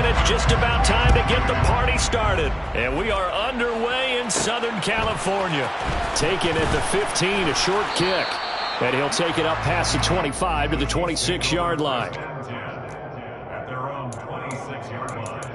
it's just about time to get the party started. And we are underway in Southern California. Taking at the 15, a short kick. And he'll take it up past the 25 to the 26-yard line. At their own 26-yard line.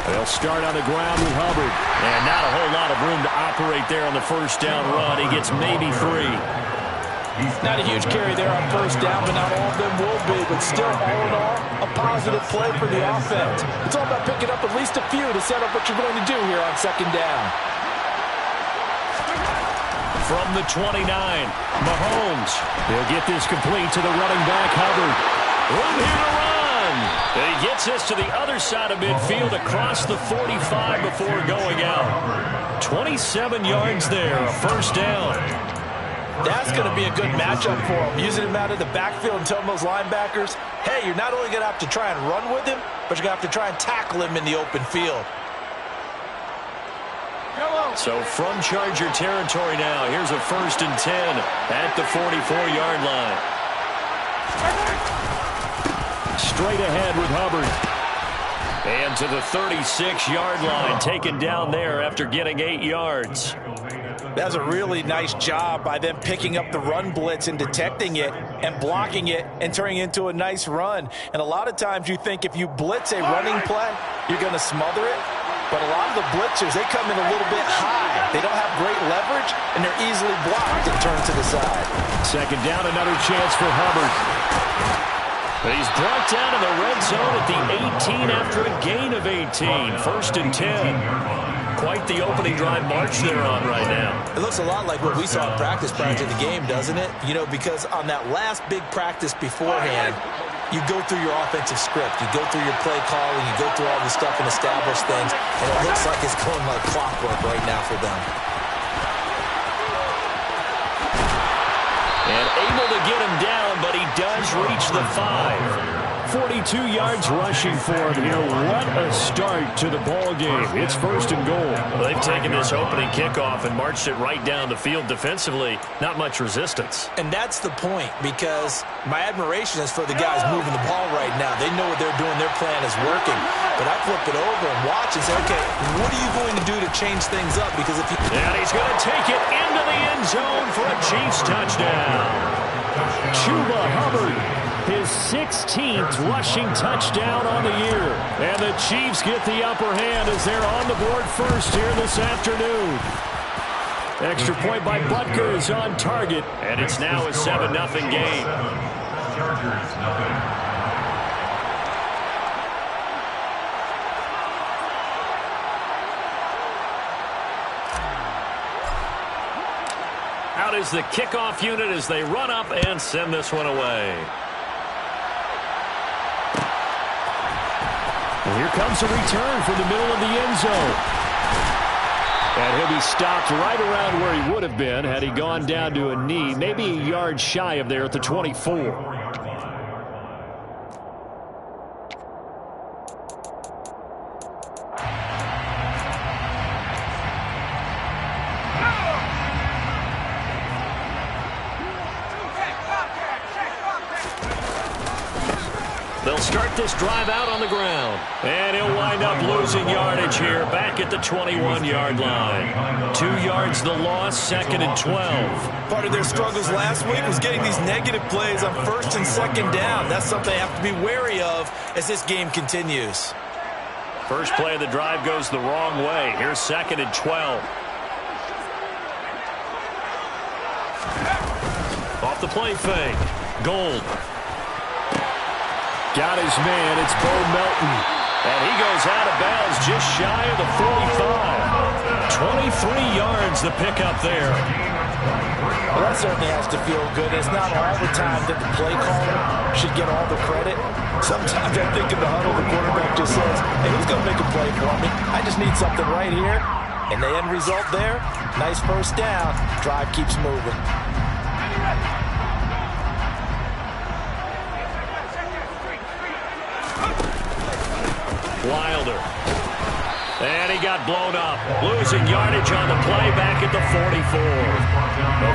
They'll start on the ground with Hubbard. And not a whole lot of room to operate there on the first down run. He gets maybe 3. Not a huge carry there on first down, but not all of them will be. But still, all in all, a positive play for the offense. It's all about picking up at least a few to set up what you're going to do here on second down. From the 29, Mahomes. He'll get this complete to the running back, Hubbard. Room here to run. And he gets this to the other side of midfield across the 45 before going out. 27 yards there, a first down. That's going to be a good matchup for him. Using him out of the backfield and telling those linebackers, hey, you're not only going to have to try and run with him, but you're going to have to try and tackle him in the open field. So from Charger territory now, here's a 1st and 10 at the 44-yard line. Straight ahead with Hubbard. And to the 36-yard line, taken down there after getting 8 yards. That's a really nice job by them picking up the run blitz and detecting it and blocking it and turning it into a nice run. And a lot of times you think if you blitz a running play, you're going to smother it. But a lot of the blitzers, they come in a little bit high. They don't have great leverage, and they're easily blocked and turned to the side. Second down, another chance for Hubbard. But he's brought down in the red zone at the 18 after a gain of 18. 1st and 10. Quite the opening drive march they're on right now. It looks a lot like what we saw in practice prior to the game, doesn't it? You know, because on that last big practice beforehand, you go through your offensive script. You go through your play calling. You go through all this stuff and establish things. And it looks like it's going like clockwork right now for them. And able to get him down, but he does reach the 5. 42 yards rushing for him here. What a start to the ball game. It's 1st and goal. Well, they've taken this opening kickoff and marched it right down the field defensively. Not much resistance. And that's the point, because my admiration is for the guys moving the ball right now. They know what they're doing. Their plan is working. But I flip it over and watch and say, okay, what are you going to do to change things up? Because if you... And he's going to take it into the end zone for a Chiefs touchdown. Chuba Hubbard, his 16th rushing touchdown on the year. And the Chiefs get the upper hand as they're on the board first here this afternoon. Extra point by Butker is on target, and it's now a 7-0 game. Out is the kickoff unit as they run up and send this one away. And here comes a return from the middle of the end zone. And he'll be stopped right around where he would have been had he gone down to a knee, maybe a yard shy of there at the 24. They'll start this drive out on the ground. And he'll wind up losing yardage here back at the 21-yard line. 2 yards the loss, 2nd and 12. Part of their struggles last week was getting these negative plays on 1st and 2nd down. That's something they have to be wary of as this game continues. First play of the drive goes the wrong way. Here's 2nd and 12. Off the play fake. Gold. Got his man. It's Bo Melton. And he goes out of bounds just shy of the 45. 23 yards the pickup there. Well, that certainly has to feel good. It's not all the time that the play caller should get all the credit. Sometimes I think in the huddle, the quarterback just says, hey, who's going to make a play for me? I just need something right here. And the end result there, Nice first down. Drive keeps moving. Wilder. And he got blown up. Losing yardage on the play back at the 44.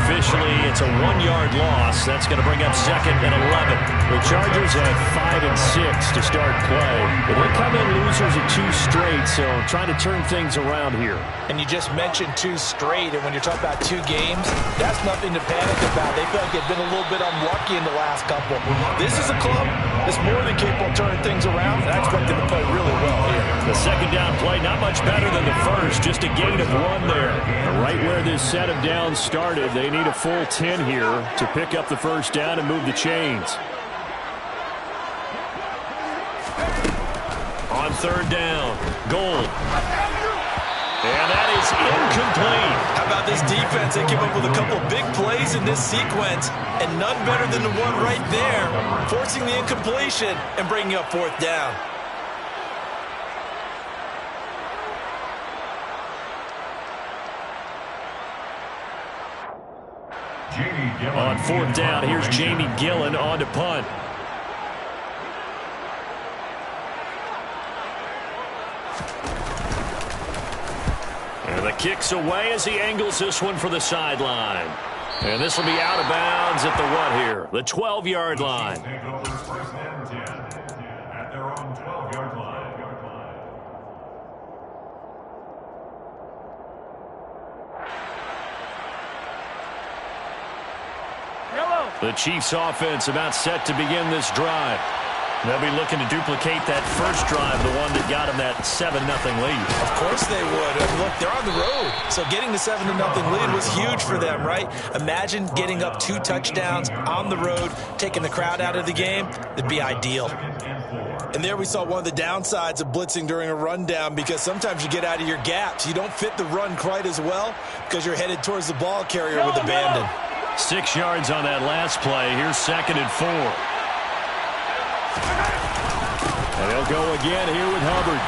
Officially, it's a 1-yard loss. That's going to bring up 2nd and 11. The Chargers have 5 and 6 to start play. But they come in losers of 2 straight, so trying to turn things around here. And you just mentioned 2 straight, and when you're talking about 2 games, that's nothing to panic about. They feel like they've been a little bit unlucky in the last couple. This is a club that's more than capable of turning things around, and I expect them to play really well here. The second down play, not much better than the first, just a gain of 1 there. Right where this set of downs started, they need a full 10 here to pick up the first down and move the chains. On 3rd down, Gold. And that is incomplete. How about this defense? They came up with a couple of big plays in this sequence, and none better than the one right there, forcing the incompletion and bringing up 4th down. On 4th down, here's Jamie Gillen on to punt. And the kick's away as he angles this one for the sideline. And this will be out of bounds at the what here? The 12-yard line. Take over 1st and 10 at their own 12-yard line. The Chiefs offense about set to begin this drive. They'll be looking to duplicate that first drive, the one that got them that 7-0 lead. Of course they would. And look, they're on the road. So getting the 7-0 lead was huge for them, right? Imagine getting up 2 touchdowns on the road, taking the crowd out of the game. It'd be ideal. And there we saw one of the downsides of blitzing during a rundown, because sometimes you get out of your gaps. You don't fit the run quite as well because you're headed towards the ball carrier with abandon. 6 yards on that last play. Here's 2nd and 4. And they'll go again here with Hubbard.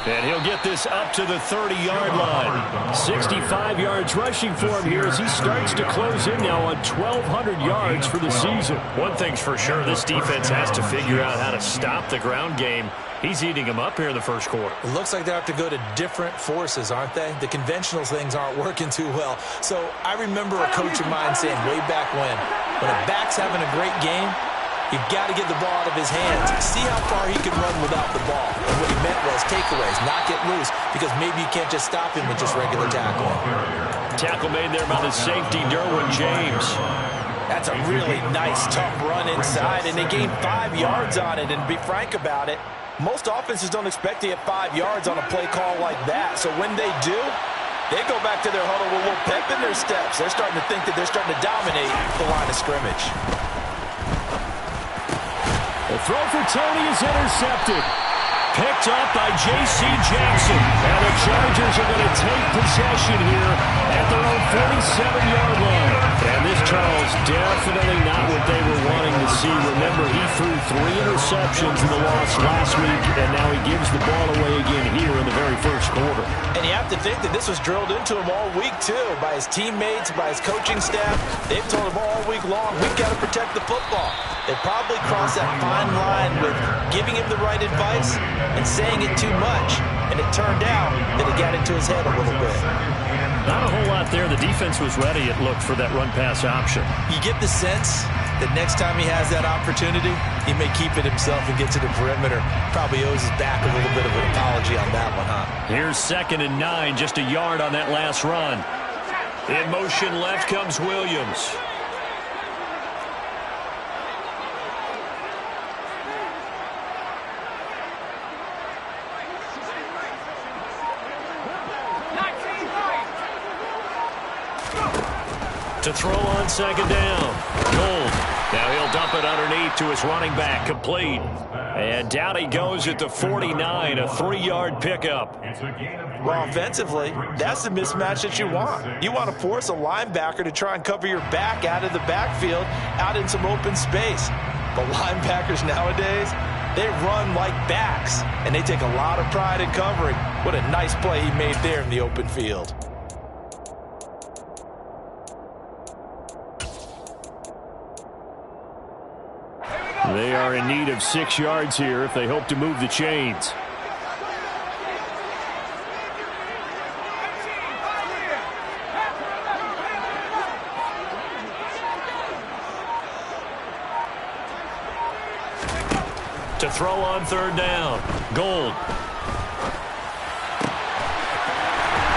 And he'll get this up to the 30-yard line. 65 yards rushing for him here as he starts to close in now on 1,200 yards for the season. One thing's for sure, this defense has to figure out how to stop the ground game. He's eating them up here in the first quarter. It looks like they have to go to different forces, aren't they? The conventional things aren't working too well. So I remember a coach of mine saying way back when a back's having a great game, you've got to get the ball out of his hands. See how far he can run without the ball. And what he meant was takeaways, not get loose, because maybe you can't just stop him with just regular tackling. Tackle made there by the safety, Derwin James. That's a really nice, tough run inside, and they gained 5 yards on it. And to be frank about it, most offenses don't expect to get 5 yards on a play call like that. So when they do, they go back to their huddle with a little pep in their steps. They're starting to think that they're starting to dominate the line of scrimmage. The throw for Tony is intercepted. Picked up by J.C. Jackson. And the Chargers are going to take possession here at their own 47-yard line. And this, Charles, definitely not what they were wanting to see. Remember, he threw 3 interceptions in the loss last week, and now he gives the ball away again here in the very first quarter. And you have to think that this was drilled into him all week, too, by his teammates, by his coaching staff. They've told him all week long, we've got to protect the football. They probably crossed that fine line with giving him the right advice and saying it too much. And it turned out that it got into his head a little bit. Not a whole lot there. The defense was ready, it looked, for that run-pass option. You get the sense that next time he has that opportunity, he may keep it himself and get to the perimeter. Probably owes his back a little bit of an apology on that one, huh? Here's 2nd and 9, just a yard on that last run. In motion left comes Williams. To throw on 2nd down. Gold. Now he'll dump it underneath to his running back. Complete. And down he goes at the 49. A 3-yard pickup. Well, offensively, that's the mismatch that you want. You want to force a linebacker to try and cover your back out of the backfield, out in some open space. But linebackers nowadays, they run like backs, and they take a lot of pride in covering. What a nice play he made there in the open field. They are in need of 6 yards here if they hope to move the chains. To throw on 3rd down. Gold.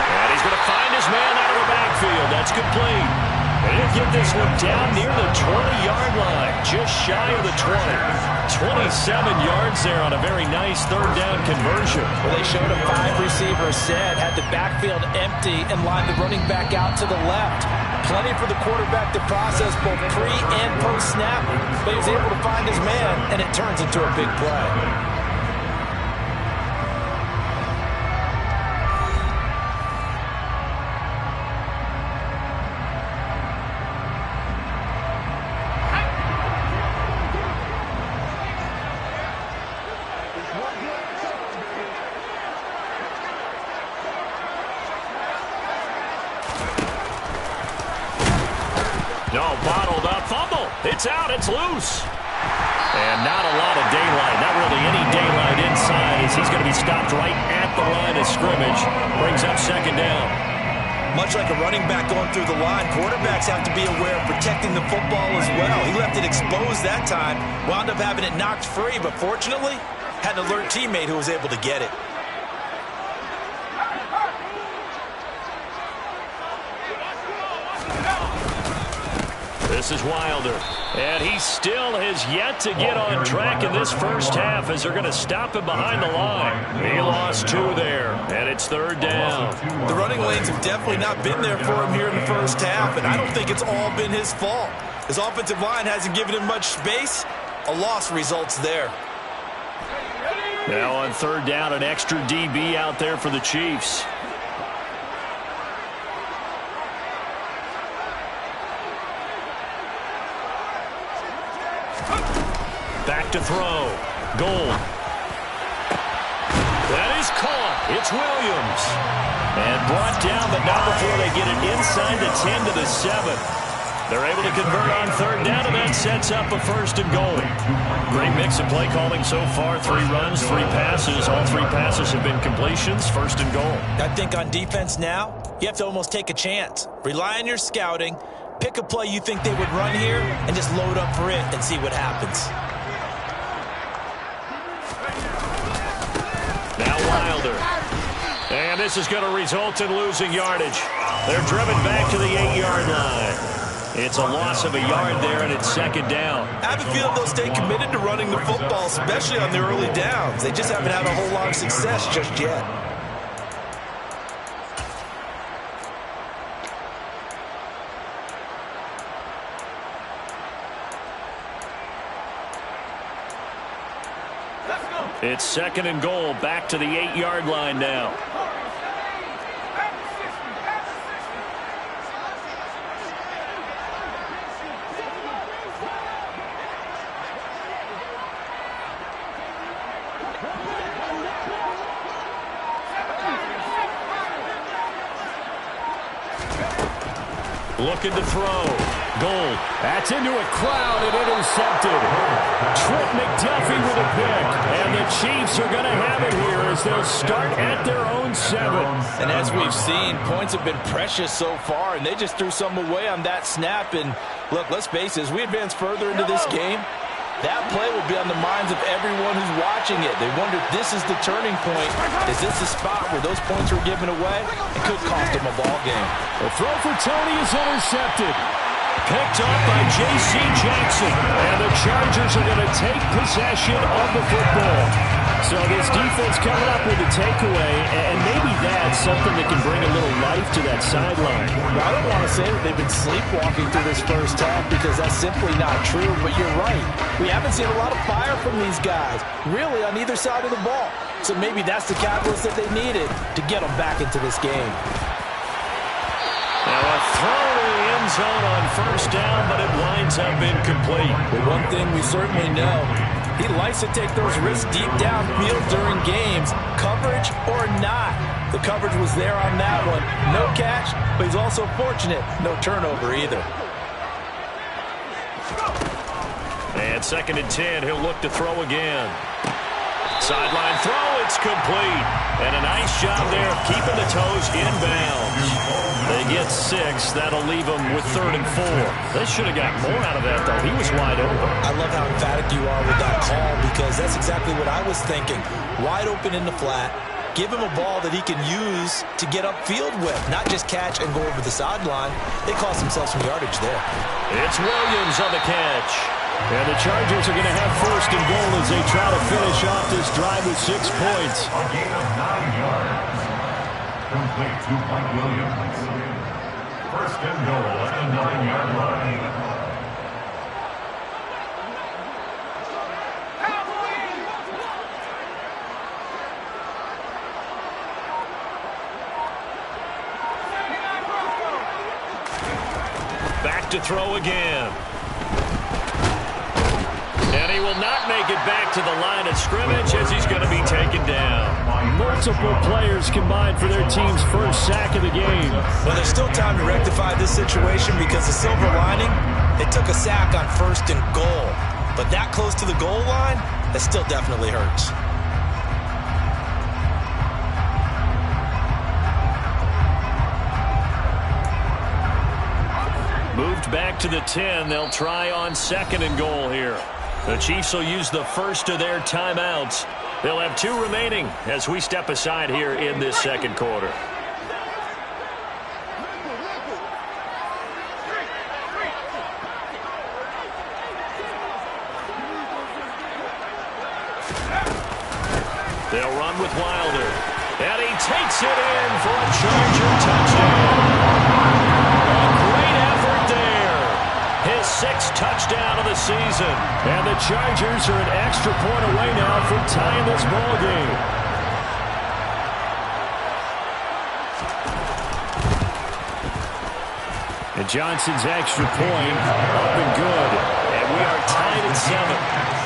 And he's going to find his man out of the backfield. That's complete. And he'll get this one down near the 20-yard line, just shy of the 20. 27 yards there on a very nice 3rd down conversion. Well, they showed a 5-receiver set, had the backfield empty, and lined the running back out to the left. Plenty for the quarterback to process both pre- and post-snap, but he was able to find his man, and it turns into a big play. No, bottled up, fumble. It's out, it's loose. And not a lot of daylight, not really any daylight inside as he's going to be stopped right at the line of scrimmage. Brings up 2nd down. Much like a running back going through the line, quarterbacks have to be aware of protecting the football as well. He left it exposed that time, wound up having it knocked free, but fortunately, had an alert teammate who was able to get it. This is Wilder, and he still has yet to get on track in this first half as they're going to stop him behind the line. He lost 2 there, and it's 3rd down. The running lanes have definitely not been there for him here in the first half, and I don't think it's all been his fault. His offensive line hasn't given him much space. A loss results there. Now on 3rd down, an extra DB out there for the Chiefs. Back to throw. Gold. That is caught. It's Williams. And brought down, but not before they get it inside the 10 to the 7. They're able to convert on 3rd down, and that sets up a 1st and goal. Great mix of play calling so far. 3 runs, 3 passes. All 3 passes have been completions. 1st and goal. I think on defense now, you have to almost take a chance. Rely on your scouting. Pick a play you think they would run here, and just load up for it and see what happens. Now Wilder. And this is going to result in losing yardage. They're driven back to the 8-yard line. It's a loss of a yard there, and it's 2nd down. I have a feeling they'll stay committed to running the football, especially on the early downs. They just haven't had a whole lot of success just yet. It's 2nd and goal, back to the 8-yard line now. Looking to throw. Gold. That's into a crowd and intercepted. Trent McDuffie with a pick. And the Chiefs are going to have it here as they'll start at their own 7. And as we've seen, points have been precious so far, and they just threw some away on that snap. And look, let's face it, as we advance further into this game, that play will be on the minds of everyone who's watching it. They wonder if this is the turning point. Is this the spot where those points were given away? It could cost them a ball game. The throw for Tony is intercepted. Picked off by J.C. Jackson. And the Chargers are going to take possession of the football. So this defense coming up with a takeaway, and maybe that's something that can bring a little life to that sideline. Well, I don't want to say that they've been sleepwalking through this first half because that's simply not true, but you're right. We haven't seen a lot of fire from these guys, really, on either side of the ball. So maybe that's the catalyst that they needed to get them back into this game. Now a throw to the end zone on 1st down, but it winds up incomplete. But one thing we certainly know, he likes to take those risks deep downfield during games, coverage or not. The coverage was there on that one. No catch, but he's also fortunate. No turnover either. And 2nd and 10. He'll look to throw again. Sideline throw, it's complete. And a nice job there of keeping the toes in bounds. They get 6. That'll leave them with 3rd and 4. They should have got more out of that, though. He was wide open. I love how emphatic you are with that call, because that's exactly what I was thinking. Wide open in the flat. Give him a ball that he can use to get upfield with, not just catch and go over the sideline. They cost themselves some yardage there. It's Williams on the catch. And the Chargers are going to have 1st and goal as they try to finish off this drive with 6 points. A gain of 9 yards. Complete to Mike Williams. 1st and goal at the 9-yard line. Back to throw again. And he will not make it back to the line of scrimmage as he's going to be taken down. Multiple players combined for their team's first sack of the game. Well, there's still time to rectify this situation, because the silver lining, they took a sack on 1st and goal. But that close to the goal line, that still definitely hurts. Moved back to the 10. They'll try on 2nd and goal here. The Chiefs will use the first of their timeouts. They'll have 2 remaining as we step aside here in this 2nd quarter. They'll run with Wilder. And he takes it in for a Charger touchdown. His 6th touchdown of the season. And the Chargers are an extra point away now from tying this ball game. And Johnson's extra point up and good. And we are tied at 7.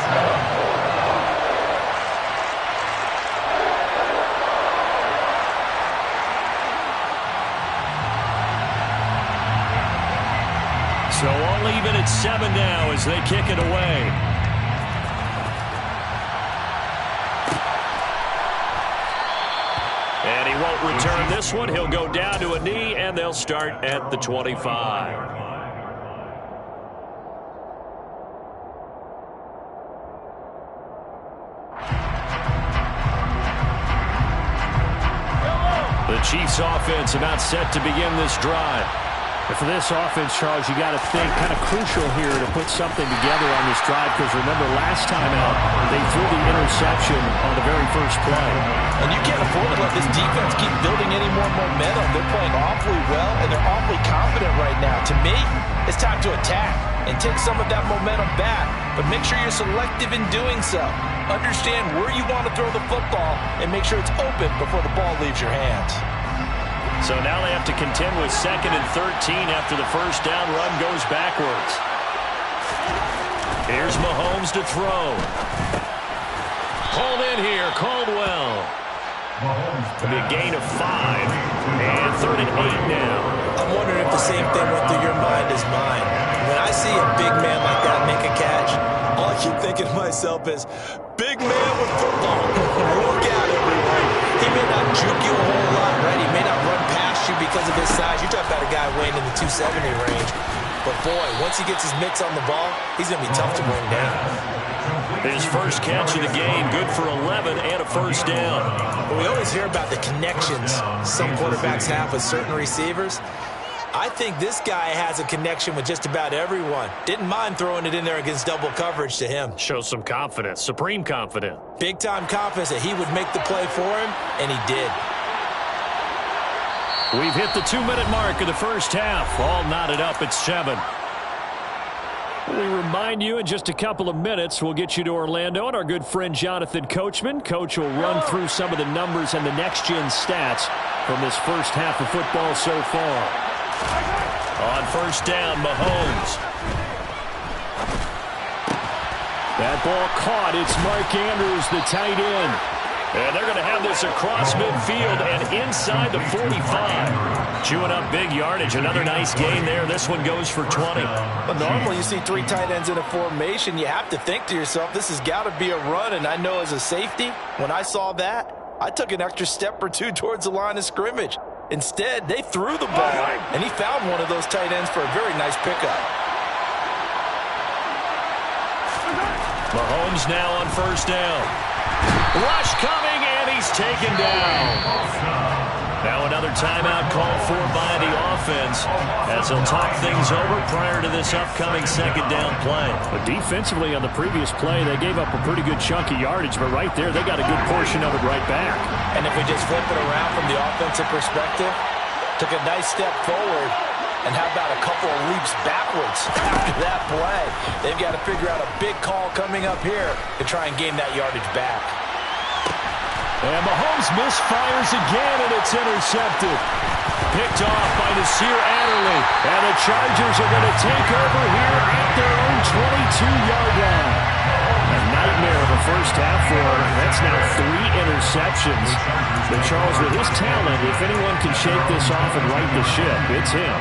So all even at 7 now as they kick it away. And he won't return this one. He'll go down to a knee, and they'll start at the 25. The Chiefs offense about set to begin this drive. And for this offense, Charles, you got to think kind of crucial here to put something together on this drive, because remember last time out, they threw the interception on the very first play. And you can't afford to let this defense keep building any more momentum. They're playing awfully well, and they're awfully confident right now. To me, it's time to attack and take some of that momentum back, but make sure you're selective in doing so. Understand where you want to throw the football and make sure it's open before the ball leaves your hands. So now they have to contend with 2nd and 13 after the first down run goes backwards. Here's Mahomes to throw. Called in here, Caldwell. It'll be a gain of 5. And 3rd and 8 now. I'm wondering if the same thing went through your mind as mine. When I see a big man like that make a catch, all I keep thinking to myself is, big man with football. Look out, everyone. He may not juke you a whole lot, right? He may not run past you because of his size. You're talking about a guy weighing in the 270 range. But, boy, once he gets his mitts on the ball, he's going to be tough to bring down. His first catch of the game, good for 11 and a first down. We always hear about the connections some quarterbacks have with certain receivers. I think this guy has a connection with just about everyone. Didn't mind throwing it in there against double coverage to him. Shows some confidence, supreme confidence. Big-time confidence that he would make the play for him, and he did. We've hit the 2-minute mark of the first half. All knotted up at 7. We remind you in just a couple of minutes we'll get you to Orlando and our good friend Jonathan Coachman. Coach will run through some of the numbers and the next-gen stats from this first half of football so far. On first down, Mahomes. That ball caught. It's Mark Andrews, the tight end. And they're going to have this across midfield and inside the 45. Chewing up big yardage. Another nice gain there. This one goes for 20. But normally you see 3 tight ends in a formation. You have to think to yourself, this has got to be a run. And I know as a safety, when I saw that, I took an extra step or two towards the line of scrimmage. Instead, they threw the ball, and he found one of those tight ends for a very nice pickup. Mahomes now on first down. Rush coming, and he's taken down. Now another timeout called for by the offense as they'll talk things over prior to this upcoming second down play. But defensively on the previous play, they gave up a pretty good chunk of yardage, but right there they got a good portion of it right back. And if we just flip it around from the offensive perspective, took a nice step forward, and how about a couple of leaps backwards after that play? They've got to figure out a big call coming up here to try and gain that yardage back. And Mahomes misfires again, and it's intercepted. Picked off by Nasir Adderley. And the Chargers are going to take over here at their own 22-yard line. A nightmare of a first half for him. That's now 3 interceptions. But Charles, with his talent, if anyone can shake this off and right the ship, it's him.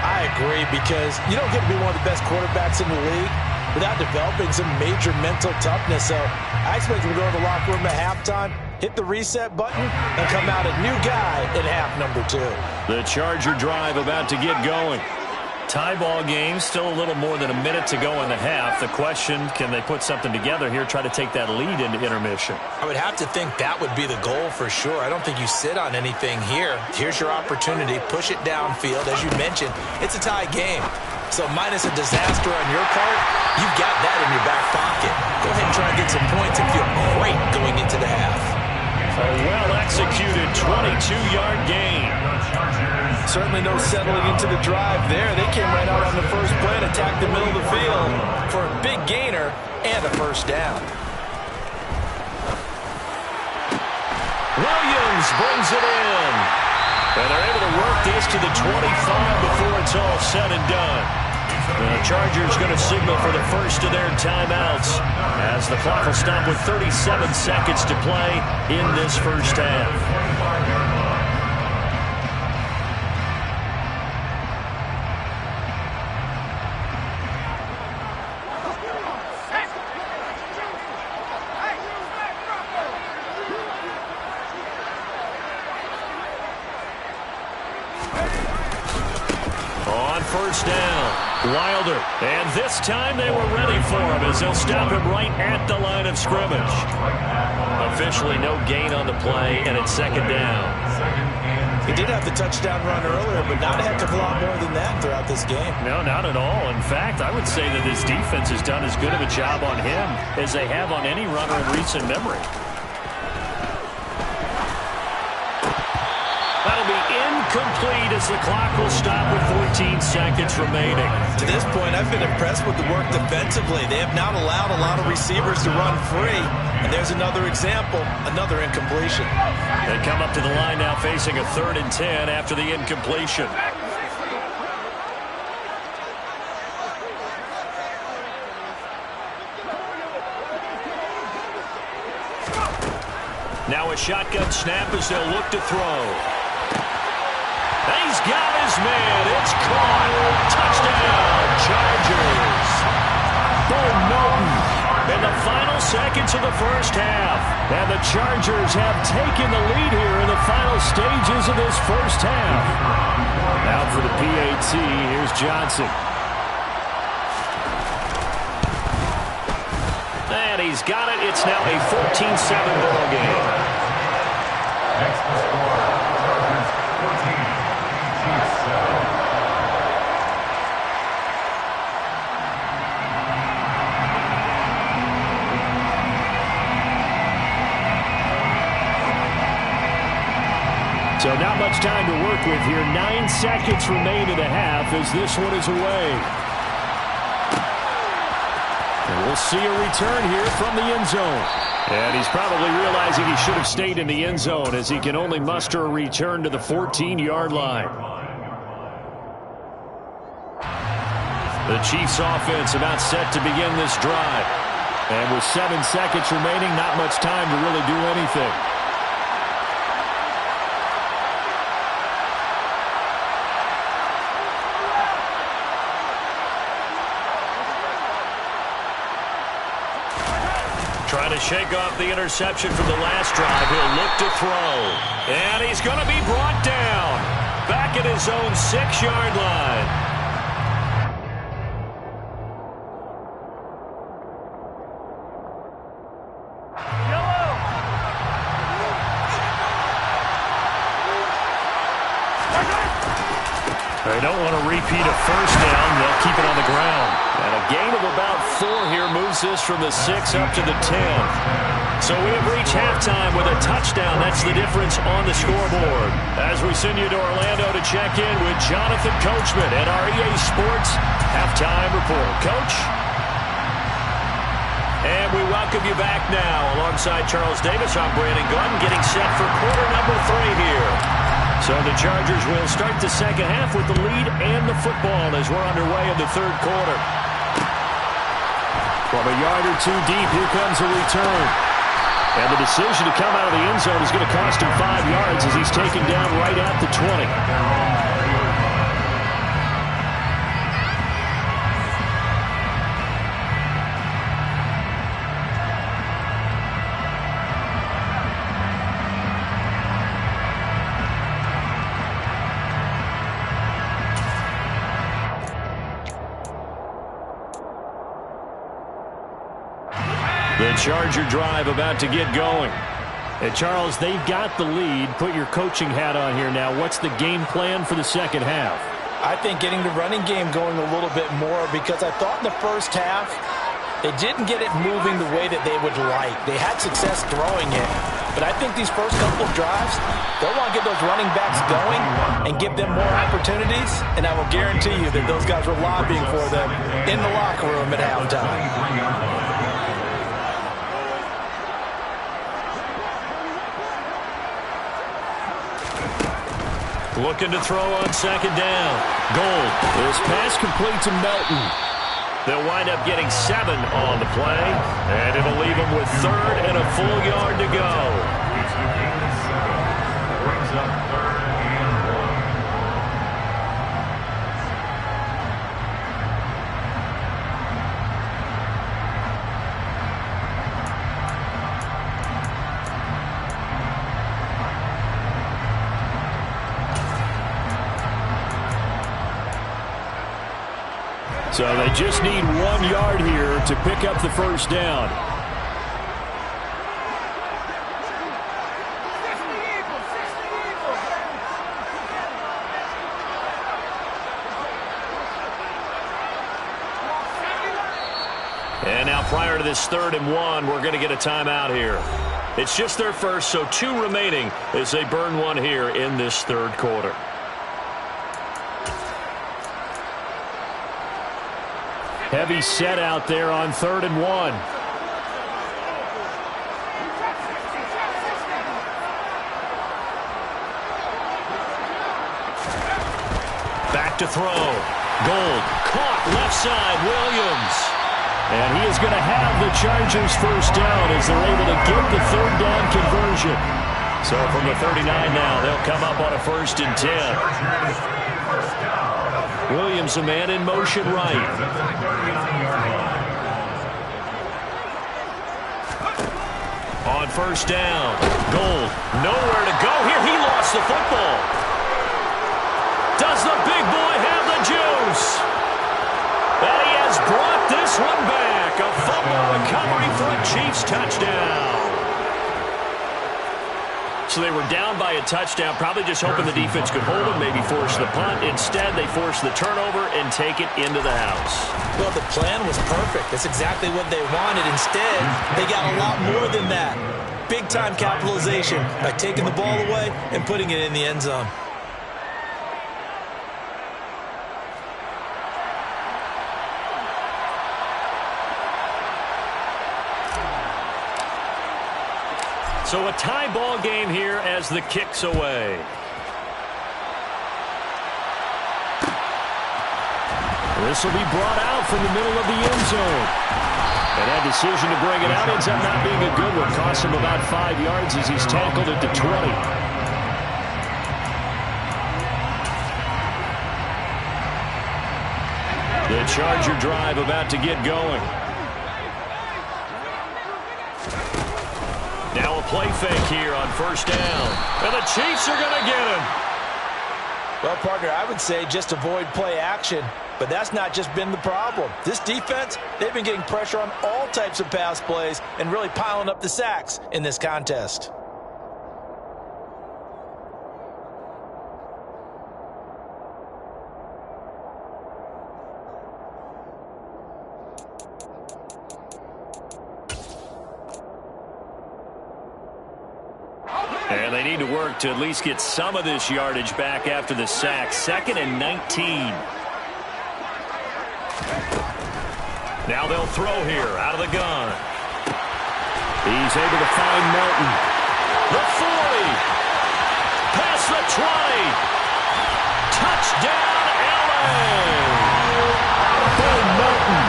I agree, because you don't get to be one of the best quarterbacks in the league without developing some major mental toughness. So I expect him to go to the locker room at halftime, hit the reset button, and come out a new guy in half number 2. The Charger drive about to get going. Tie ball game, still a little more than a minute to go in the half. The question, can they put something together here, try to take that lead into intermission? I would have to think that would be the goal for sure. I don't think you sit on anything here. Here's your opportunity. Push it downfield. As you mentioned, it's a tie game. So minus a disaster on your part, you've got that in your back pocket. Go ahead and try and get some points and feel great going into the half. A well-executed 22-yard gain. Certainly no settling into the drive there. They came right out on the first play and attacked the middle of the field for a big gainer and a first down. Williams brings it in. And they're able to work this to the 25 before it's all said and done. The Chargers going to signal for the first of their timeouts as the clock will stop with 37 seconds to play in this first half. First down, Wilder, and this time they were ready for him as they'll stop him right at the line of scrimmage. Officially no gain on the play, and it's second down. He did have the touchdown run earlier, but not a heck of a lot more than that throughout this game. No, not at all. In fact, I would say that this defense has done as good of a job on him as they have on any runner in recent memory. That'll be incomplete as the clock will stop with 14 seconds remaining. To this point, I've been impressed with the work defensively. They have not allowed a lot of receivers to run free. And there's another example, another incompletion. They come up to the line now facing a 3rd and 10 after the incompletion. Now a shotgun snap as they'll look to throw. He's got his man. It's caught. Touchdown, Chargers. Bo Melton in the final seconds of the first half. And the Chargers have taken the lead here in the final stages of this first half. Now for the PAT, here's Johnson. And he's got it. It's now a 14-7 ball game. Next to score, Chargers 14, Chiefs 7. So not much time to work with here. 9 seconds remain in the half as this one is away. And we'll see a return here from the end zone. And he's probably realizing he should have stayed in the end zone as he can only muster a return to the 14-yard line. The Chiefs offense about set to begin this drive. And with 7 seconds remaining, not much time to really do anything. Trying to shake off the interception from the last drive. He'll look to throw. And he's going to be brought down. Back at his own 6-yard line. They don't want to repeat a first down. They'll keep it on the ground. And a gain of about 4 here moves this from the 6 up to the 10. So we have reached halftime with a touchdown. That's the difference on the scoreboard. As we send you to Orlando to check in with Jonathan Coachman at our EA Sports Halftime Report. Coach? And we welcome you back now. Alongside Charles Davis, I'm Brandon Gunn, getting set for quarter number 3 here. So the Chargers will start the second half with the lead and the football as we're underway in the third quarter. From a yard or 2 deep, here comes a return. And the decision to come out of the end zone is going to cost him 5 yards as he's taken down right at the 20. The Charger drive about to get going. And Charles, they've got the lead. Put your coaching hat on here now. What's the game plan for the second half? I think getting the running game going a little bit more, because I thought in the first half they didn't get it moving the way that they would like. They had success throwing it, but I think these first couple of drives, they'll want to get those running backs going and give them more opportunities, and I will guarantee you that those guys were lobbying for them in the locker room at halftime. Looking to throw on second down. Gold. This pass complete to Melton. They'll wind up getting 7 on the play, and it'll leave them with 3rd and a full yard to go. Brings up 3rd and 1. So they just need 1 yard here to pick up the first down. And now prior to this 3rd and 1, we're going to get a timeout here. It's just their first, so 2 remaining as they burn 1 here in this third quarter. Heavy set out there on 3rd and 1. Back to throw. Gold. Caught left side. Williams. And he is going to have the Chargers first down as they're able to get the 3rd down conversion. So from the 39 now, they'll come up on a 1st and 10. Williams, a man in motion right. On 1st down, Gold, nowhere to go here. He lost the football. Does the big boy have the juice? And he has brought this one back. A fumble recovery for a Chiefs touchdown. So they were down by a touchdown, probably just hoping the defense could hold them, maybe force the punt. Instead, they force the turnover and take it into the house. Well, the plan was perfect. That's exactly what they wanted. Instead, they got a lot more than that. Big-time capitalization by taking the ball away and putting it in the end zone. So a tie ball game here as the kick's away. This will be brought out from the middle of the end zone. And that decision to bring it out ends up not being a good one. Costs him about 5 yards as he's tackled at the 20. The Charger drive about to get going. Now a play fake here on first down. And the Chiefs are going to get him. Well, partner, I would say just avoid play action, but that's not just been the problem. This defense, they've been getting pressure on all types of pass plays and really piling up the sacks in this contest. And they need to work to at least get some of this yardage back after the sack. 2nd and 19. Now they'll throw here out of the gun. He's able to find Melton. The 40. Past the 20. Touchdown, LA. Ben Melton.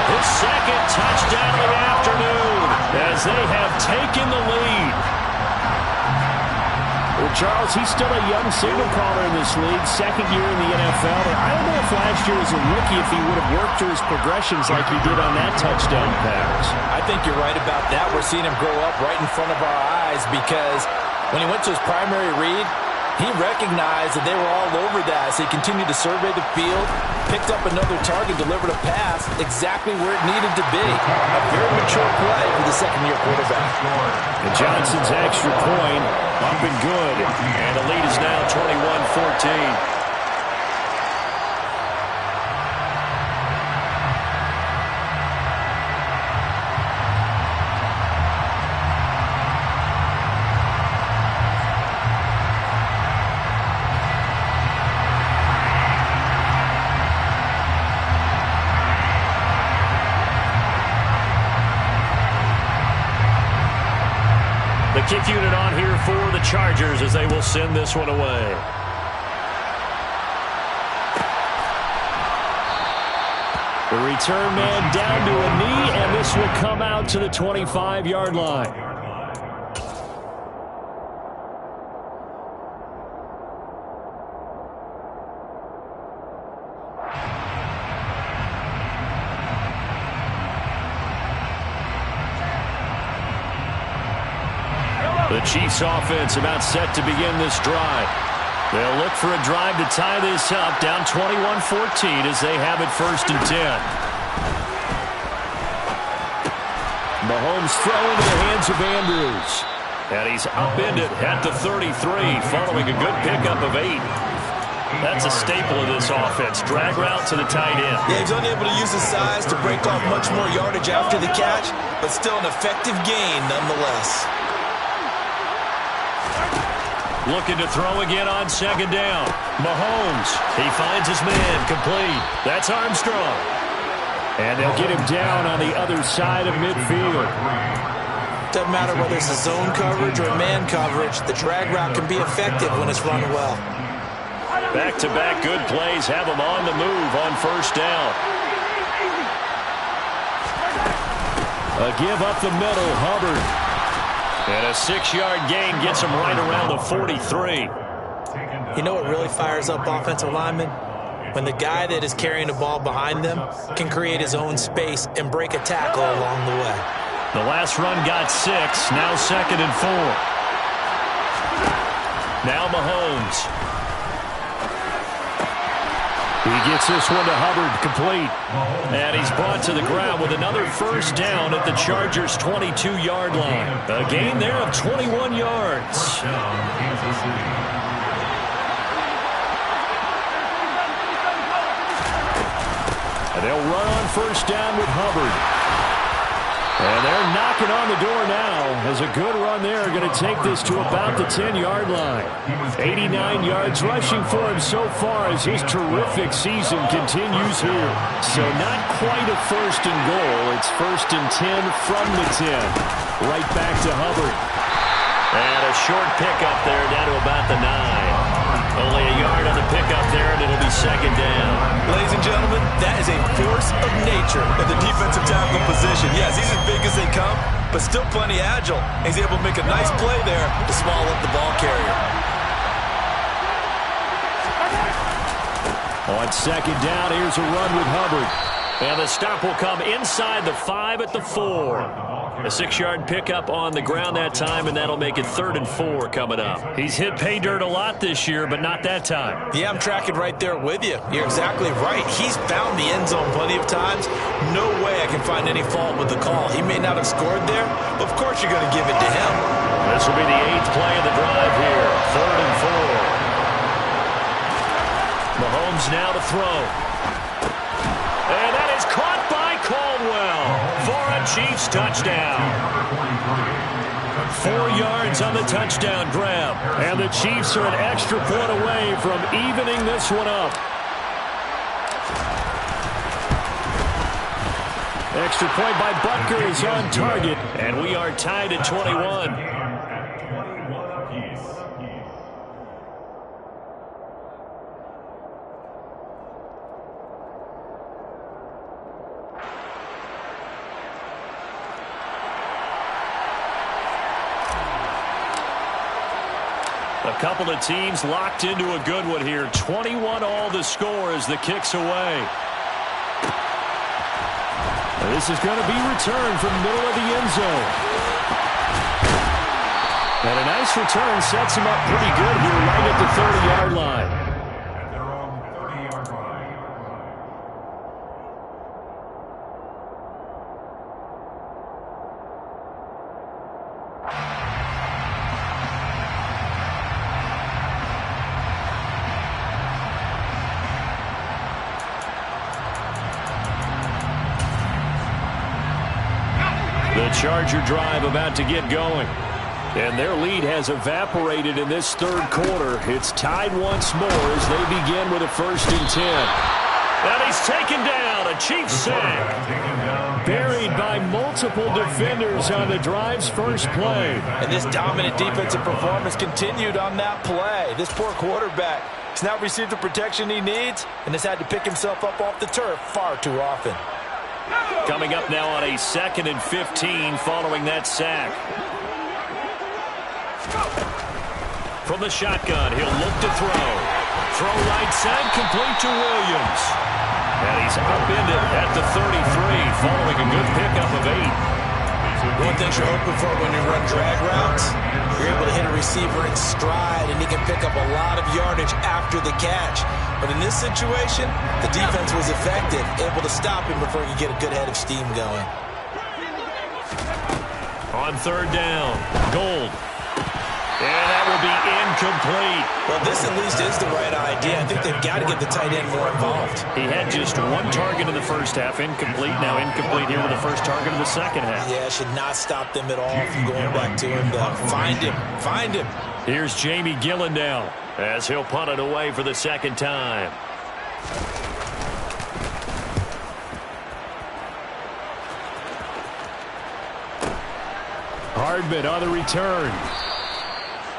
His 2nd touchdown of the afternoon as they have taken the lead. Well, Charles, he's still a young signal caller in this league, 2nd year in the NFL. And I don't know if last year as a rookie if he would have worked through his progressions like he did on that touchdown pass. I think you're right about that. We're seeing him grow up right in front of our eyes because when he went to his primary read, he recognized that they were all over that. So he continued to survey the field, picked up another target, delivered a pass exactly where it needed to be. A very mature play for the second-year quarterback. And Johnson's extra point up and good. And the lead is now 21-14. The kick unit on here for the Chargers as they will send this one away. The return man down to a knee, and this will come out to the 25-yard line. The Chiefs offense about set to begin this drive. They'll look for a drive to tie this up, down 21-14 as they have it 1st and 10. Mahomes throwing to the hands of Andrews. And he's upended at the 33, following a good pickup of 8. That's a staple of this offense. Drag route to the tight end. Yeah, he's unable to use his size to break off much more yardage after the catch, but still an effective gain nonetheless. Looking to throw again on 2nd down. Mahomes, he finds his man, complete. That's Armstrong. And they'll get him down on the other side of midfield. Doesn't matter whether it's a zone coverage or man coverage, the drag route can be effective when it's run well. Back-to-back good plays have him on the move on 1st down. A give up the middle, Hubbard. And a 6-yard gain gets him right around the 43. You know what really fires up offensive linemen? When the guy that is carrying the ball behind them can create his own space and break a tackle along the way. The last run got 6, now 2nd and 4. Now Mahomes. He gets this one to Hubbard, complete. And he's brought to the ground with another 1st down at the Chargers' 22-yard line. A gain there of 21 yards. And they'll run on 1st down with Hubbard. And they're knocking on the door now as a good run there going to take this to about the 10-yard line. 89 yards rushing for him so far as his terrific season continues here. So not quite a 1st and goal. It's 1st and 10 from the 10. Right back to Hubbard. And a short pickup there down to about the 9. Only a yard on the pickup there, and it'll be 2nd down. Ladies and gentlemen, that is a force of nature in the defensive tackle position. Yes, he's as big as they come, but still plenty agile. He's able to make a nice play there to small up the ball carrier. On 2nd down, here's a run with Hubbard. And the stop will come inside the 5 at the 4. A 6-yard pickup on the ground that time, and that'll make it 3rd and 4 coming up. He's hit pay dirt a lot this year, but not that time. Yeah, I'm tracking right there with you. You're exactly right. He's found the end zone plenty of times. No way I can find any fault with the call. He may not have scored there, but of course you're going to give it to him. This will be the 8th play of the drive here. 3rd and 4. Mahomes now to throw. And that is caught by Caldwell for a Chiefs touchdown. 4 yards on the touchdown grab. And the Chiefs are an extra point away from evening this one up. Extra point by Butker is on target. And we are tied at 21. A couple of teams locked into a good one here. 21 all the score as the kick's away. This is going to be returned from the middle of the end zone. And a nice return sets him up pretty good here right at the 30-yard line. At their own 30-yard line. The Charger drive about to get going. And their lead has evaporated in this 3rd quarter. It's tied once more as they begin with a 1st and 10. And he's taken down. A Chiefs sack. Buried by multiple defenders on the drive's first play. And this dominant defensive performance continued on that play. This poor quarterback has now received the protection he needs and has had to pick himself up off the turf far too often. Coming up now on a 2nd and 15 following that sack. From the shotgun, he'll look to throw. Throw right side, complete to Williams. And he's upended at the 33 following a good pickup of 8. One thing you're hoping for when you run drag routes, you're able to hit a receiver in stride and he can pick up a lot of yardage after the catch. But in this situation, the defense was effective, able to stop him before he could get a good head of steam going. On 3rd down, Gold. And that will be incomplete. Well, this at least is the right idea. I think they've got to get the tight end more involved. He had just 1 target in the first half, incomplete. Now incomplete here with the first target of the second half. Yeah, should not stop them at all from going back to him. Find him. Find him. Here's Jamie Gillen now as he'll punt it away for the 2nd time. Hardman on the return.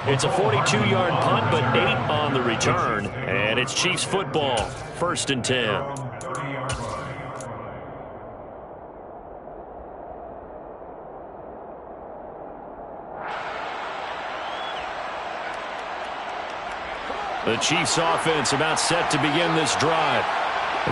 It's a 42-yard punt, but 8 on the return. And it's Chiefs football, 1st and 10. The Chiefs offense about set to begin this drive.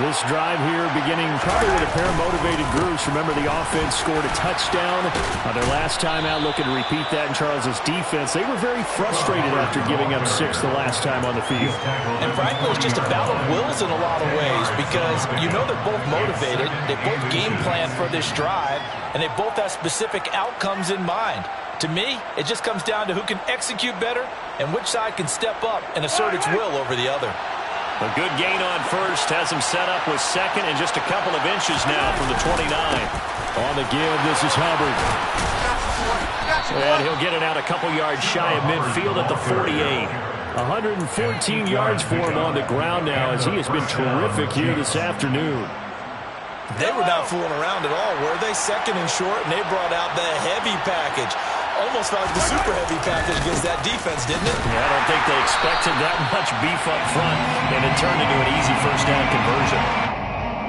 This drive here beginning probably with a pair of motivated groups. Remember, the offense scored a touchdown on their last time out. Looking to repeat that in Charles's defense. They were very frustrated after giving up 6 the last time on the field. And frankly, it's just a battle of wills in a lot of ways because you know they're both motivated. They both game plan for this drive, and they both have specific outcomes in mind. To me, it just comes down to who can execute better and which side can step up and assert its will over the other. A good gain on first has him set up with 2nd and just a couple of inches now from the 29. On the give, this is Hubbard. And he'll get it out a couple yards shy of midfield at the 48. 114 yards for him on the ground now as he has been terrific here this afternoon. They were not fooling around at all, were they? 2nd and short, and they brought out the heavy package. Almost felt like the super heavy package against that defense, didn't it? Yeah, I don't think they expected that much beef up front, and it turned into an easy 1st down conversion.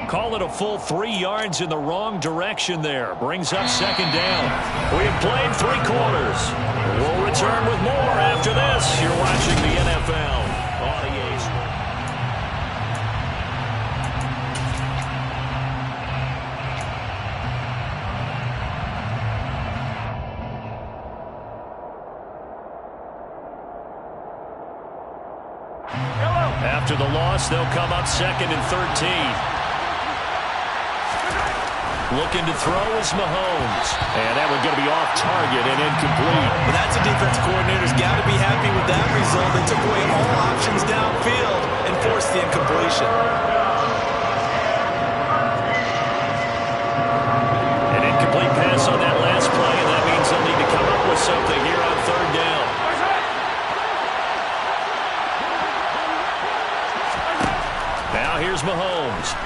Call it a full 3 yards in the wrong direction there. Brings up 2nd down. We have played 3 quarters. We'll return with more after this. You're watching the NFL on EA Sports. After the loss, they'll come up 2nd and 13. Looking to throw is Mahomes. And that one's going to be off target and incomplete. Well, that's a defense coordinator's got to be happy with that result. They took away all options downfield and forced the incompletion. An incomplete pass on that last play, and that means they'll need to come up with something here on 3rd down. Now here's Mahomes.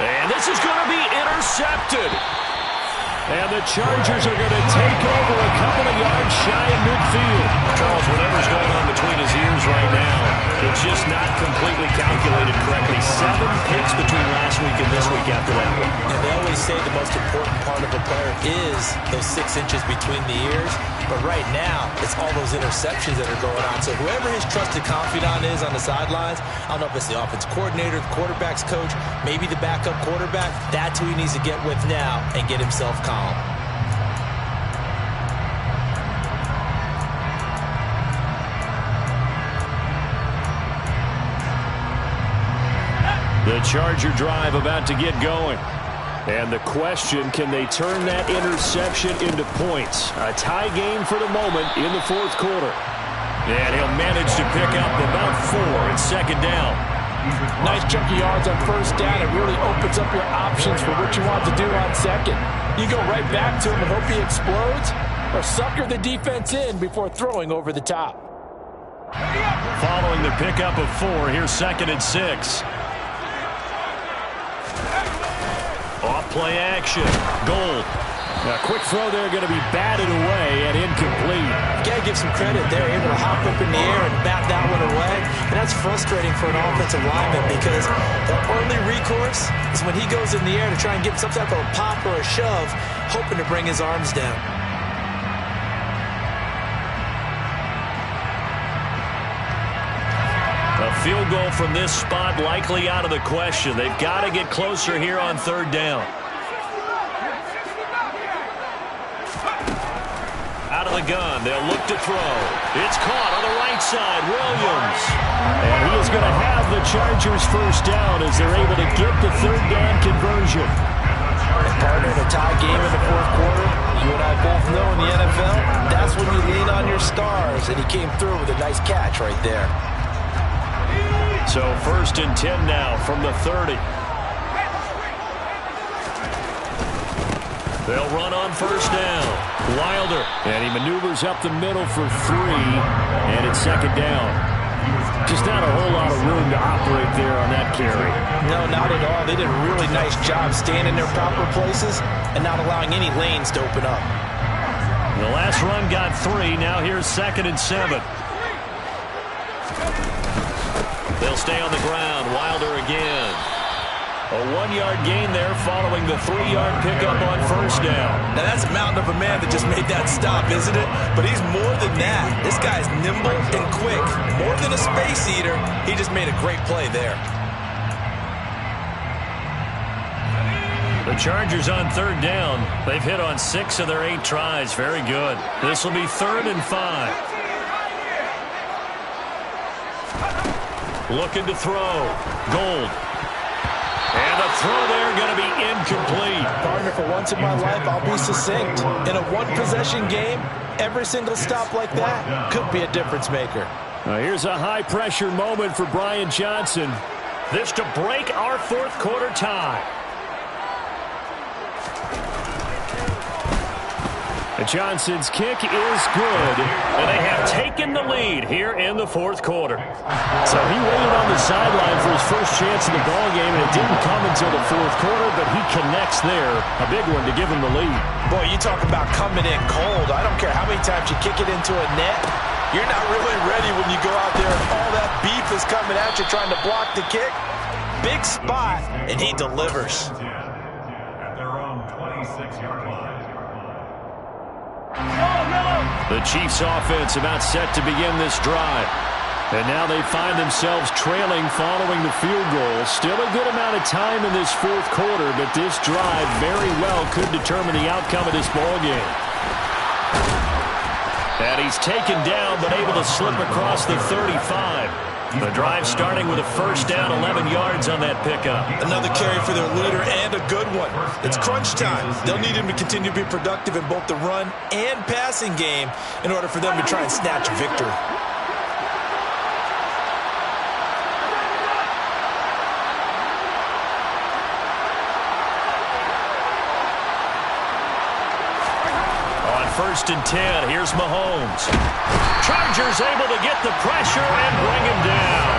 And this is going to be intercepted. And the Chargers are going to take over a couple of yards shy of midfield. Charles, whatever's going on between his ears right now, it's just not completely calculated correctly. 7 picks between last week and this week after that one. And they always say the most important part of a player is those 6 inches between the ears. But right now, it's all those interceptions that are going on. So whoever his trusted confidant is on the sidelines, I don't know if it's the offense coordinator, the quarterback's coach, maybe the backup quarterback, that's who he needs to get with now and get himself calm. The Charger drive about to get going. And the question, can they turn that interception into points? A tie game for the moment in the 4th quarter. And he'll manage to pick up about 4 and 2nd down. Nice chunky yards on 1st down. It really opens up your options for what you want to do on 2nd. You go right back to him and hope he explodes, or sucker the defense in before throwing over the top. Following the pickup of 4, here's 2nd and 6. Off-play action. Gold. A quick throw there going to be batted away and incomplete. You got to give some credit. They're able to hop up in the air and bat that one away. And that's frustrating for an offensive lineman because the only recourse is when he goes in the air to try and get some type of a pop or a shove, hoping to bring his arms down. A field goal from this spot likely out of the question. They've got to get closer here on 3rd down. Out of the gun, they'll look to throw. It's caught on the right side, Williams. And he is going to have the Chargers 1st down as they're able to get the 3rd down conversion. And partner, in a tie game in the 4th quarter, you and I both know in the NFL, that's when you lean on your stars. And he came through with a nice catch right there. So 1st and 10 now from the 30. They'll run on 1st down. Wilder, and he maneuvers up the middle for 3, and it's 2nd down. Just not a whole lot of room to operate there on that carry. No, not at all. They did a really nice job staying in their proper places and not allowing any lanes to open up. The last run got 3. Now here's 2nd and 7. They'll stay on the ground. Wilder again. A 1-yard gain there following the 3-yard pickup on 1st down. Now that's a mountain of a man that just made that stop, isn't it? But he's more than that. This guy's nimble and quick. More than a space eater. He just made a great play there. The Chargers on 3rd down. They've hit on 6 of their 8 tries. Very good. This will be 3rd and 5. Looking to throw. Gold. And the throw there going to be incomplete. Partner, for once in my life, I'll be succinct. In a one-possession game, every single stop like that could be a difference maker. Now here's a high-pressure moment for Brian Johnson. This to break our 4th quarter tie. And Johnson's kick is good, and they have taken the lead here in the 4th quarter. So he waited on the sideline for his first chance in the ballgame, and it didn't come until the 4th quarter, but he connects there. A big one to give him the lead. Boy, you talk about coming in cold. I don't care how many times you kick it into a net. You're not really ready when you go out there and all that beef is coming at you trying to block the kick. Big spot, and he delivers. At their own 26-yard line. The Chiefs offense about set to begin this drive. And now they find themselves trailing following the field goal. Still a good amount of time in this 4th quarter, but this drive very well could determine the outcome of this ball game. And he's taken down, but able to slip across the 35. The drive starting with a first down, 11 yards on that pickup. Another carry for their leader and a good one. It's crunch time. They'll need him to continue to be productive in both the run and passing game in order for them to try and snatch a victory. First and 10, here's Mahomes. Chargers able to get the pressure and bring him down.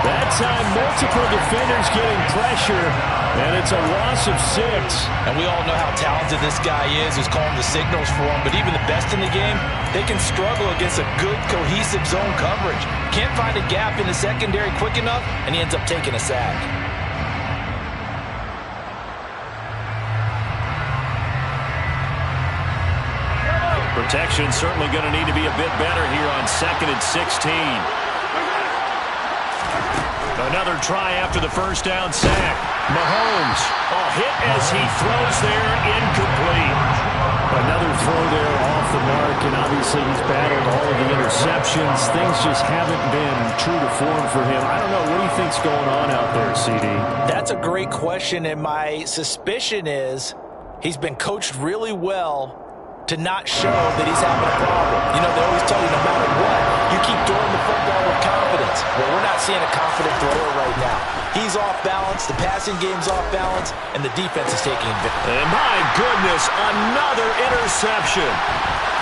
That time, multiple defenders getting pressure, and it's a loss of 6. And we all know how talented this guy is, who's calling the signals for him, but even the best in the game, they can struggle against a good, cohesive zone coverage. Can't find a gap in the secondary quick enough, and he ends up taking a sack. Protection certainly going to need to be a bit better here on 2nd and 16. Another try after the first down sack. Mahomes, a hit as he throws there, incomplete. Another throw there off the mark, and obviously he's battled all of the interceptions. Things just haven't been true to form for him. I don't know. What do you think's going on out there, CD? That's a great question, and my suspicion is he's been coached really well to not show that he's having a problem. You know, they always tell you no matter what, you keep throwing the football with confidence. Well, we're not seeing a confident thrower right now. He's off balance, the passing game's off balance, and the defense is taking advantage. And my goodness, another interception.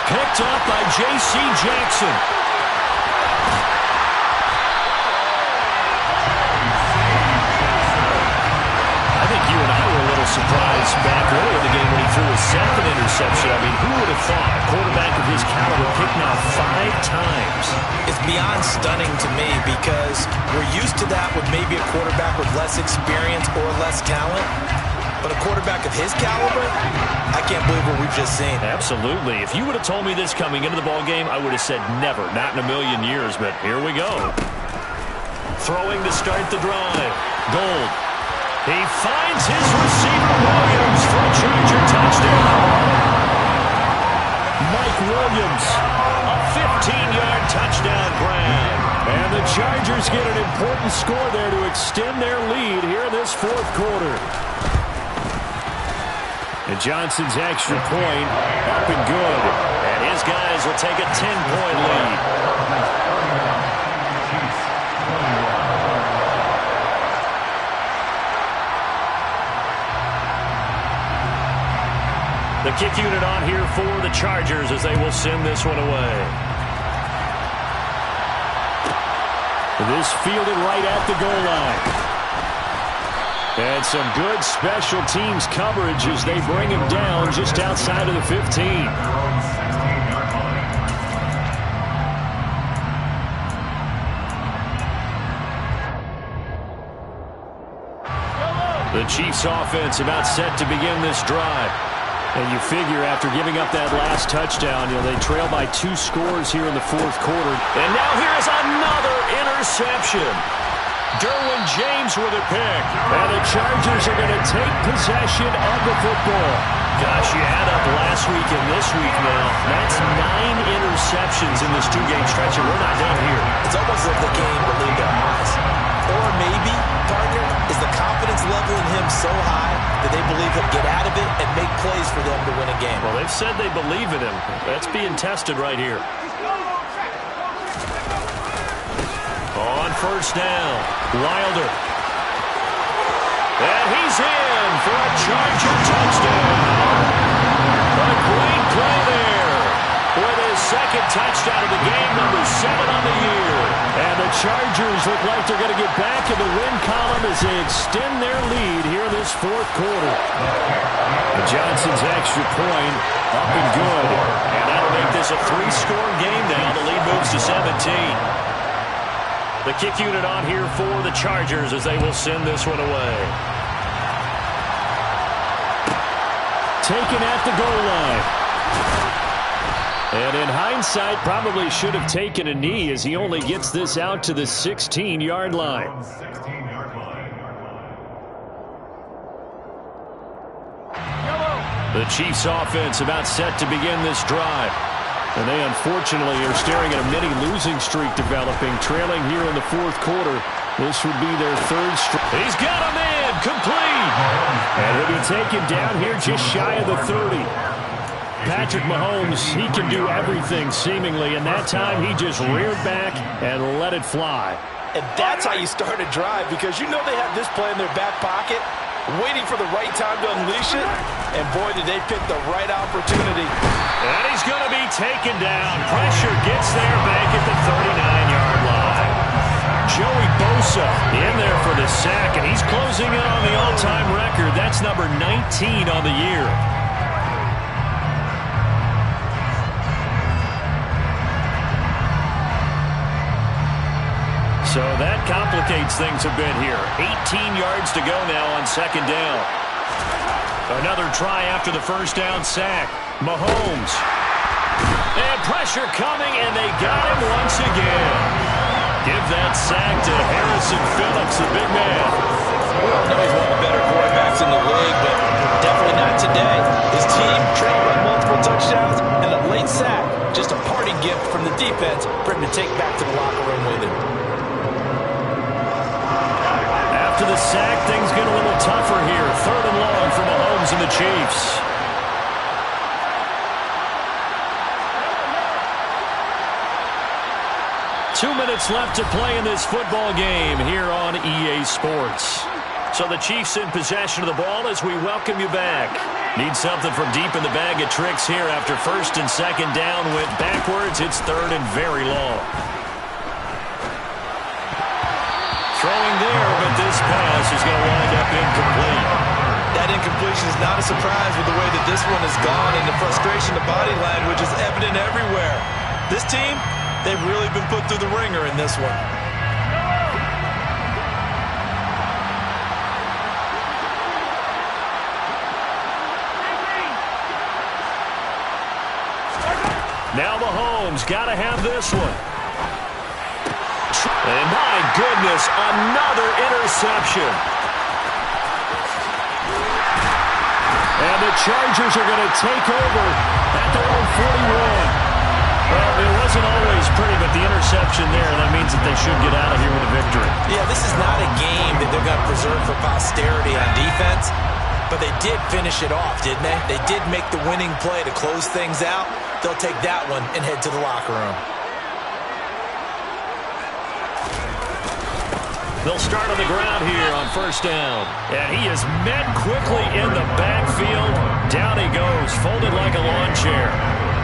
Picked up by J.C. Jackson. I think you and I were a little surprised back earlier in the game when he threw his 2nd interception. I mean, who would have thought a quarterback of his caliber picked now 5 times? It's beyond stunning to me because we're used to that with maybe a quarterback with less experience or less talent. But a quarterback of his caliber, I can't believe what we've just seen. Absolutely. If you would have told me this coming into the ball game, I would have said never, not in a million years. But here we go. Throwing to start the drive. Gold. He finds his receiver, Williams, for a Charger touchdown. Mike Williams, a 15-yard touchdown grab. And the Chargers get an important score there to extend their lead here in this 4th quarter. And Johnson's extra point up and good. And his guys will take a 10-point lead. The kick unit on here for the Chargers as they will send this one away. This fielded right at the goal line. And some good special teams coverage as they bring him down just outside of the 15. The Chiefs offense about set to begin this drive. And you figure after giving up that last touchdown, they trail by 2 scores here in the 4th quarter. And now here's another interception. Derwin James with a pick. And the Chargers are going to take possession of the football. Gosh, you add up last week and this week now. That's 9 interceptions in this 2-game stretch, and we're not done here. It's almost like the game believed their eyes. Or maybe, partner, is the confidence level in him so high that they believe he'll get out of it and make plays for them to win a game. Well, they've said they believe in him. That's being tested right here. On first down, Wilder. And he's in for a Charger touchdown. A great play there with his 2nd touchdown of the game, number 7 on the year. And the Chargers look like they're going to get back in the win column as they extend their lead here in this 4th quarter. And Johnson's extra point up and good. And that'll make this a 3-score game now. The lead moves to 17. The kick unit on here for the Chargers as they will send this one away. Taken at the goal line. And in hindsight, probably should have taken a knee as he only gets this out to the 16-yard line. The Chiefs offense about set to begin this drive. And they unfortunately are staring at a mini losing streak developing, trailing here in the fourth quarter. This would be their third straight. He's got him in, complete. And he'll be taken down here just shy of the 30. Patrick Mahomes, he can do everything seemingly, and that time he just reared back and let it fly. And that's how you start a drive, because you know they have this play in their back pocket, waiting for the right time to unleash it, and boy, did they pick the right opportunity. And he's going to be taken down. Pressure gets there back at the 39-yard line. Joey Bosa in there for the sack, and he's closing in on the all-time record. That's number 19 on the year. So that complicates things a bit here. 18 yards to go now on second down. Another try after the first down sack. Mahomes. And pressure coming, and they got him once again. Give that sack to Harrison Phillips, the big man. We all know he's one of the better quarterbacks in the league, but definitely not today. His team trailed by multiple touchdowns, and a late sack, just a party gift from the defense for him to take back to the locker room with him. After the sack, things get a little tougher here. Third and long for Mahomes and the Chiefs. Two minutes left to play in this football game here on EA Sports. So the Chiefs in possession of the ball as we welcome you back. Need something from deep in the bag of tricks here after first and second down went backwards. It's third and very long. Throwing there, but this pass is going to wind up incomplete. That incompletion is not a surprise with the way that this one has gone, and the frustration, the body language is evident everywhere. This team, they've really been put through the ringer in this one. Now Mahomes got to have this one. And my goodness, another interception. And the Chargers are going to take over at their own 41. Well, it wasn't always pretty, but the interception there, that means that they should get out of here with a victory. Yeah, this is not a game that they're going to preserve for posterity on defense, but they did finish it off, didn't they? They did make the winning play to close things out. They'll take that one and head to the locker room. They'll start on the ground here on first down. And he is met quickly in the backfield. Down he goes, folded like a lawn chair.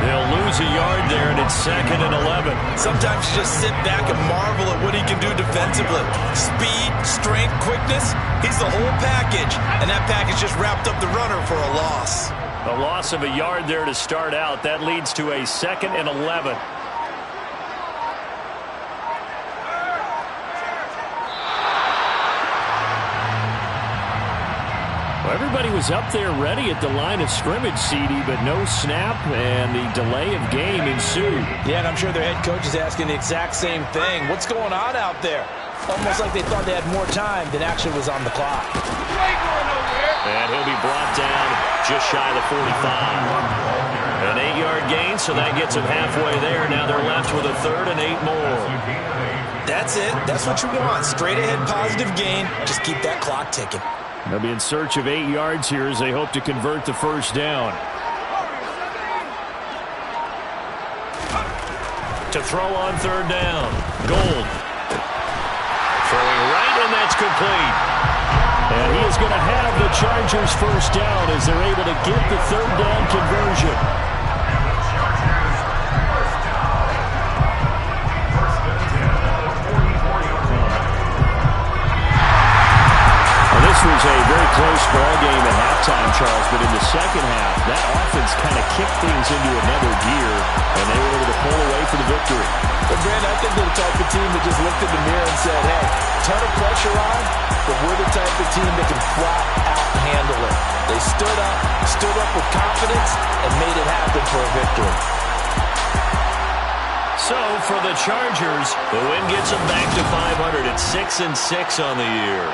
They'll lose a yard there, and it's second and 11. Sometimes you just sit back and marvel at what he can do defensively. Speed, strength, quickness, he's the whole package. And that package just wrapped up the runner for a loss. A loss of a yard there to start out. That leads to a second and 11. Well, everybody was up there ready at the line of scrimmage, CD, but no snap, and the delay of game ensued. Yeah, and I'm sure their head coach is asking the exact same thing. What's going on out there? Almost like they thought they had more time than actually was on the clock. And he'll be brought down just shy of the 45. An 8-yard gain, so that gets him halfway there. Now they're left with a third and 8 more. That's it. That's what you want. Straight ahead positive gain. Just keep that clock ticking. They'll be in search of 8 yards here as they hope to convert the first down. To throw on third down. Gold. Throwing right, and that's complete. And he is going to have the Chargers first down as they're able to get the third down conversion. This was a very close ball game at halftime, Charles, but in the second half, that offense kind of kicked things into another gear, and they were able to pull away for the victory. But, Brandon, I think they're the type of team that just looked in the mirror and said, hey, ton of pressure on, but we're the type of team that can flat out handle it. They stood up with confidence, and made it happen for a victory. So, for the Chargers, the win gets them back to 500 at 6-6 on the year.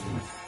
Gridiron.